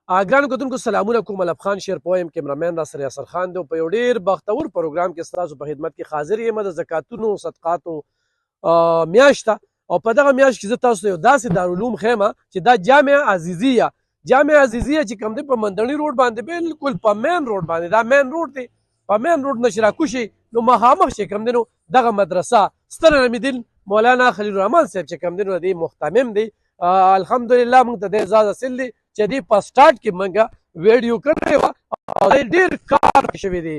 ګرانو کتونکو سلامونه کوم. ملب خان شیر پویم کیمرامین را سره یاسر خان دی. په یو ډېر بختور پروګرام کې ستاسو په خدمت کې حاضر یم د زکاتونو صدقاتو میاشت ته. او په دغه میاشت کې زه تاسو ته یو داسې دارالعلوم ښیم چې دا جامعه عزیزیه چې کوم دی په مندړي روډ باندې بالکل په مین روډ باندې، دا مین روډ دی، په مین روډ نه چې راکوشئ نو مخامخ چې کوم دی نو دغه مدرسه ستر نمیدین مولانا خلیل الرحمن صاحب چې کوم دی نو د محتمم دی. الحمدلله موږ ته د اعزاز حاصل دی چې دې په سټارټ کې موږ ویډیو کړې وه او ډېر کار پکې شوی دی،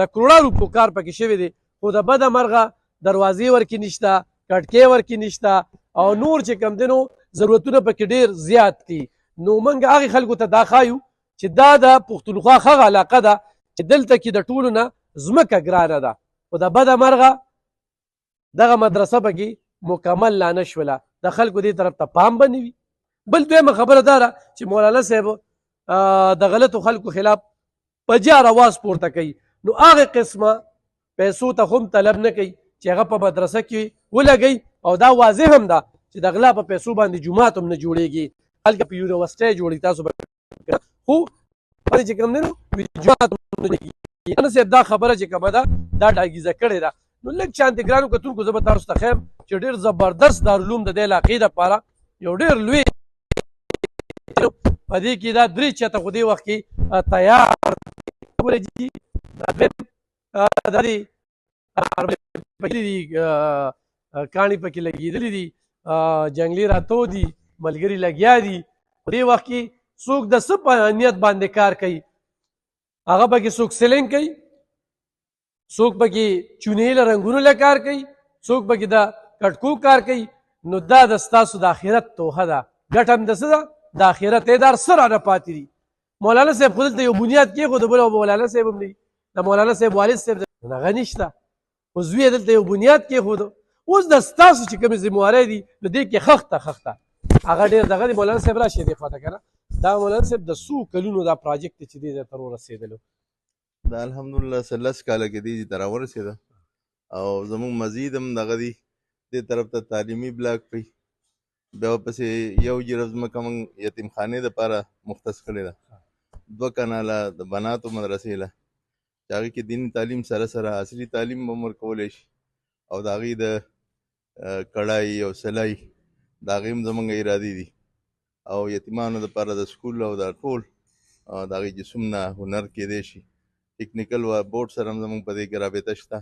د کروڑه روپو کار پکې شوی دی، خو د بده مرغه دروازې ورکې نشته، کټکې ورکې نشته او نور چې کوم دی نو ضرورتونه پکې ډېر زیات دي. نو موږ هغې خلکو ته دا ښایو چې دا د پښتونخوا هغه علاقه ده چې دلته کې د ټولو نه ځمکه ګرانه ده، خو د بده مرغه دغه مدرسه پکې مکمل لا نه شوله، د خلکو دې طرف ته پام به نه وي. بل دویمه خبره دا ده چې مولانا صاحب د غلطو خلکو خلاف په جار اواز پورته کوي، نو هغې قسمه پیسو ته خو هم طلب نه کوي چې هغه په مدرسه کې ولګوي، او دا واضح هم ده چې د غلا په پیسو باندې جومات هم نه جوړېږي، هلته په یونیورسټۍ جوړي، تاسو به خو چې کوم دی نو جومات هم نه جوړېږي. مولانا صاحب دا خبره چې کومه ده دا ډاګیزه کړې ده. نو لږ شانتې ګرانو کتونکو زه به تاسو ته ښیم چې ډېر زبردست دارالعلوم د دې علاقې دپاره یو ډېر لوی په دې کې دا درې چته خو دې وخت کې تیار دي، دا دي کاڼي پکې لګېدلي دي، جنګلي راتو دي، ملګري لګیا دي. په دې وخت کې څوک د څه په نیت باندې کار کوي، هغه پکې څوک سیلنګ کوي، څوک پکې چونې له رنګونو له کار کوي، څوک پکې د کټکو کار کوي. نو دا د ستاسو د آخرت توښه ده، ګټه هم د څه ده د آخرت ادار سره نه پاتې دي. مولانا صاحب خو دلته یو بنیاد کېښود، بل مولانا صاحب هم نه وي، د مولانا صاحب والد صاحب هغه نشته، خو زوی یې دلته یو بنیاد کېښود. اوس د ستاسو چې کومې ذموارۍ دي نو دې کې خښته هغه ډېر دغه دی. مولانا صاحب راشي دې خواته که نه، دا مولانا صاحب د څو کلونو دا پراجیکټ دی چې دې ځای ته ورسېدلو؟ دا الحمدلله 13 کاله کې دې ته راورسېده او زموږ مزید هم دغه دی دې طرف ته تعلیمي بلاک پرې بیا ورپسې یو جرب ځمکه موږ یتیمخانې دپاره مختص کړې ده، 2 کناله د بناتو مدرسې له چې هغې کې دیني تعلیم سره سره عصري تعلیم به هم ورکولی شي او د هغې د کړای او سلای د هغې هم زموږ ارادې دي او یتیمانو دپاره د سکول او دا ټول د هغې چې څومره هنر کېدی شي ټیکنیکل و بورډ سره هم زموږ په دې کې رابطه شته.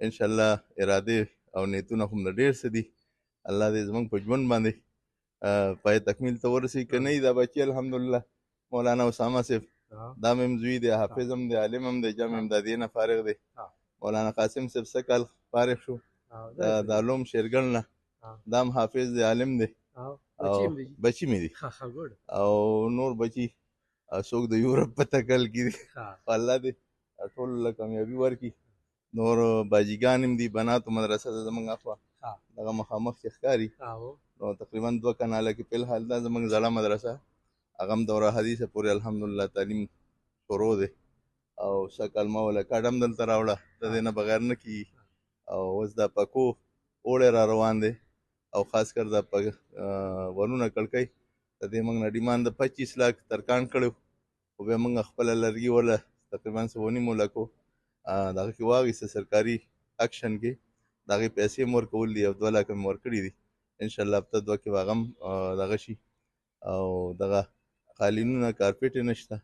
انشاءالله ارادې او نیتونه خو د ډېر څه دي، الله دې زموږ په ژوند باندې پای تکمیل ته ورسوي. که نه دا بچي الحمدلله مولانا اسامه صاحب دا مې هم زوی دی، حافظ هم دی، عالم هم دی، جامع امدادیې نه فارغ دی. مولانا قاسم صاحب 2 کال فارغ شو د علوم شیرګل نه، دا هم حافظ دی، عالم دی او بچي مې دي او نور بچي څوک د یورپ په تکل کې دي، الله دې ټول له کامیابي ورکړي. نور باجیګان هم دي، بناتو مدرسه ده زموږ اخوا دغه مخامخ چې ښکاري، نو تقریبا 2 کناله کې فی الحال دا زموږ زړه مدرسه هغه هم دوره حدیثه پورې الحمدلله تعلیم شروع دی او څه کلمه ولا کډ هم دلته راوړه، د دې نه بغیر نه کېږي. او اوس دا پکو اوړی را روان دی او خاص کر دا ورونه کړکۍ د دې موږ نه ډیمانډ د 25 لاک ترکان کړی، خو بیا موږ خپله لرګي وله تقریبا 9.5 لکو دغه کې واخیسته سرکاري اکشن کې، د هغې پیسې هم ورکول دي او 2 لاکه مې ورکړي دي. انشاءالله هفته 2 کې به هغه هم دغه شي او دغه قالینونه کارپېټ یې نشته،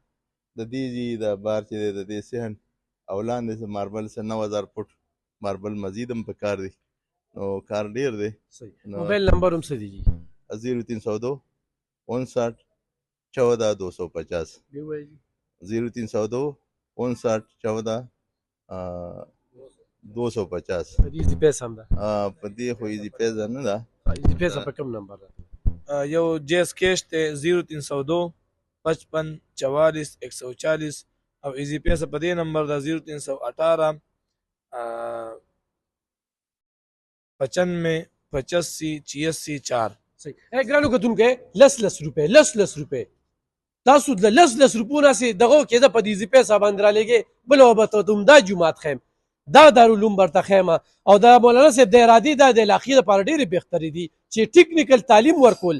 د دې د بار چې دی د دې صحن او لاندې ماربل 9000 فوټ ماربل مزید هم په کار دی، نو کار ډېر دی. موبایل نمبر هم څه دی؟ 0302 59 14 250 0302 59 14 250. ایزی پیس هم ده؟ په دې خو ایزی پیس نه ده. ایزی پیس په کوم نمبر ده؟ یو جیس کیش ته 0302 55 44 140 او ایزی پیس په دې نمبر ده 0318 95 85 86 4. صحیح. ګرانو کتونکو 10 روپۍ تاسو د 10 روپو نه سي دغه کېده په دې ایزی پیس باندې رالېږئ، بل به ته دا جومات ښیم، دا دارالعلوم برته ښیم او د مولانا صاحب د ارادې دا د علاقې لپاره ډېرې بهترې دي چې ټیکنیکل تعلیم ورکول،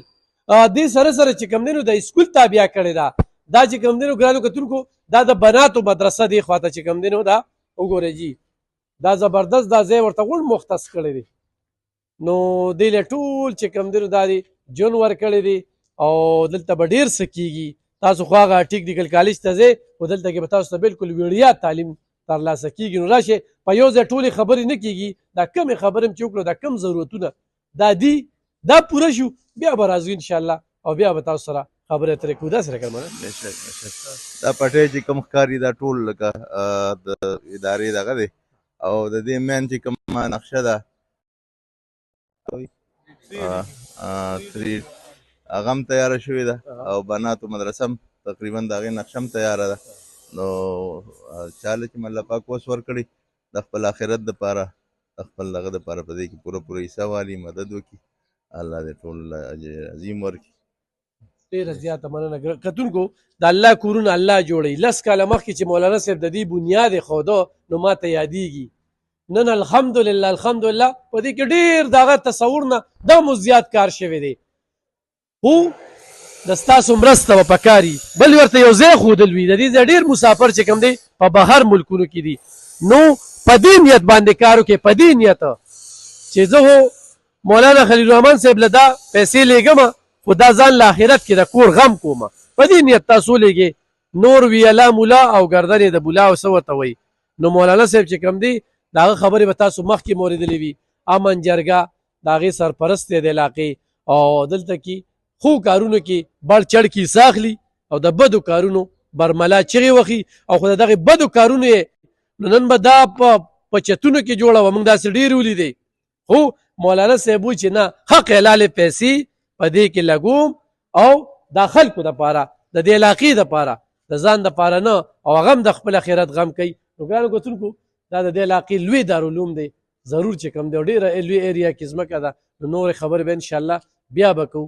دې سره سره چې کوم دی نو د سکول تابع کړې ده، دا چې کوم دی نو ګرانو کتونکو دا د بناتو مدرسه دی خواته چې کوم دی نو دا وګورئ جي دا زبردست دا ځای ورته غوړ مختص کړی دی نو دی له ټول چې کوم دی نو دا دی جون ورکړی دی او دلته به ډېر څه کېږي تاسو خو هغه ټیکنیکل کالج ته ځئ خو دلته کې به تاسو ته بالکل وړیا تعلیم ترلاسه کېږي نو راشئ په یو ځای ټولې خبرې نه کېږي دا کمې خبرې چې وکړو دا کم ضرورتونه دا دي دا پوره شو بیا به راځو انشاءالله او بیا به تاسو سره خبرې اترې کوو داسې رقم دا پټی چې کوم ښکاري دا ټول لکه د ادارې دغه دی او د دې مین چې کومه نقشه ده هغه هم تیاره شوې ده او بناتو مدرسه هم تقریبا د هغې نقشه هم تیاره ده نو چاله چې الله پاک وس ورکړي د خپل آخرت دپاره د خپل دغه دپاره په دې کې پوره حصه والي مدد وکړي الله دې ټول اجر عظیم ورکړي ډېره زیاته مننه کتونکو د الله کورونه الله جوړوي 10 کاله مخکې چې مولانا صاحب د دې بنیاد ښوده نو ماته یادېږي نن الحمدلله الحمدلله په دې کې ډېر د هغه تصور نه دا مو زیات کار شوی دی خو د ستاسو مرسته به پکار وي بل ورته یو ځای ښودل وي د دې ځای ډېر مسافر چې کوم دی په بهر ملکونو کې دي نو په دې نیت باندې کار وکړئ په دې نیت چې زه خو مولانا خلیل الرحمن صاحب له دا پیسې لیږم خو دا ځان له آخرت کې د کور غم کوم په دې نیت تاسو لیږئ نور ویلا مولا او ګردن یې د بولا او څه ورته وایي نو مولانا صاحب چې کوم دی د هغه خبرې به تاسو مخکې مو اورېدلې وي امن جرګه د هغې سرپرست دی د علاقې او دلته کې خو کارونو کې بړ چړ کیسه اخلي او د بدو کارونو برملا چغې وخي او خو د دغې بدو کارونو یې نو نن به دا په چتونو کې جوړه وه موږ داسې ډېر ولیدی خو مولانا صاحب وایي چې نه حق حلالې پیسې په دې کې لګوم او دا خلکو دپاره د دې علاقې دپاره د ځان دپاره نه او هغه هم د خپل آخرت غم کوي نو ګرانو کتونکو دا د دې علاقې لوی دارالعلوم دی ضرور چې کوم دی او ډېره لوی ایریا کې ځمکه ده نو نورې خبرې به انشاءالله بیا به کوو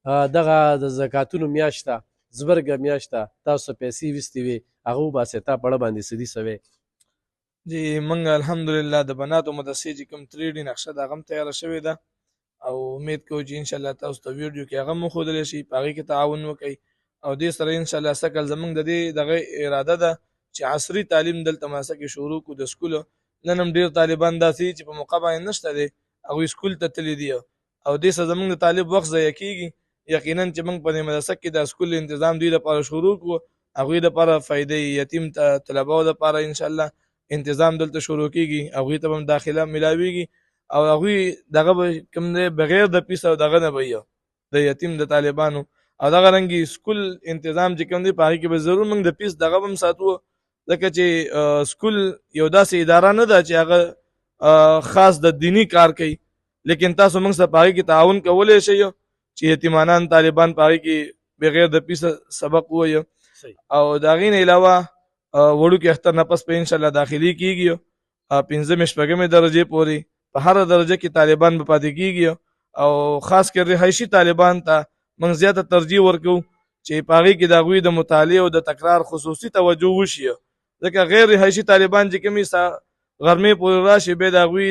دغه د زکاتونو میاشت ده زبرګه میاشت ده تاسو پیسې ویستې وې هغه وباسئ تا په اړه باندې څه دي سوی جی موږ الحمدلله د بناتو مدرسې چې کوم 3D نقشه ده هغه هم تیاره شوې ده او امید کوو چې انشاءالله تاسو ته ویډیو کې هغه هم وښودلی شي په هغې کې تعاون وکړئ او دې سره انشاءالله سکل زموږ د دې دغه اراده ده چې عصري تعلیم دلته ماسه کې شروع کړو د سکولو نن هم ډېر طالبان داسې چې په موقع باندې نشته دی هغوی سکول ته تللي دي او دې سره زموږ د طالب وخت ضایع کېږي یقینا چې موږ په دې مدرسه کې د سکول انتظام دوی لپاره شروع کړو هغوی لپاره فایدې یتیم طلباو لپاره انشاءالله انتظام دلته شروع کېږي هغوی ته به هم داخله میلاویږي او هغوی دغه به کوم دی بغیر د پیس او دغه نه به د یتیم د طالبانو او دغه رنګې سکول انتظام چې کوم دی په هغې کې به ضرور موږ د پیس دغه به هم ساتو ځکه چې سکول یو داسې اداره نه ده چې هغه خاص د دینی کار کوي لیکن تاسو موږ سره په هغې کې تعاون کولی شئ چې یتیمانان طالبان په هغې کې بغیر د پیسه سبق ووایه او د هغې نه علاوه وړوکي اختر نه پس په انشاءالله داخلي کېږي 5مې 6مې درجې پورې په هره درجه کې طالبان به پاتې کېږي او خاص کر رهایشي طالبان ته موږ زیاته ترجیح ورکوو چې په هغې کې د هغوی د مطالعې او د تکرار خصوصي توجه وشي ځکه غیر رهایشي طالبان چې کومې غرمې پورې راشي بیا د هغوی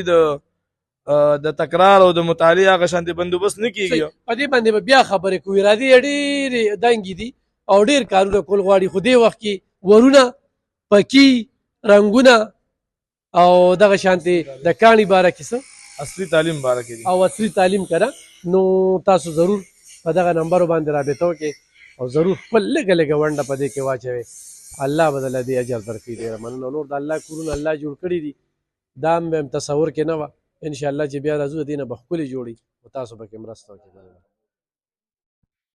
د تکرار او د مطالعې هغه شانتې بندوبست نه کېږي په دې باندې به بیا خبرې کوو ارادې یې ډېرې دنګې دي او ډېر کارونه کول غواړي خو دې وخت کې ورونه پکي رنګونه او دغه شانتې د کاڼي باره کې څه عصري تعلیم باره کې دي او عصري تعلیم کنه نو تاسو ضرور په دغه نمبرو باندې رابطه وکړئ او ضرور خپل لږه لږه ونډه په دې کې واچوئ الله به دله دې اجر درکړي ډېره مننه نور د الله کورونه الله جوړ کړي دي دا هم تصور کې نه وه انشاءالله چې بیا راځو د دې نه به ښکلې جوړي او تاسو پکې مرسته وکړئ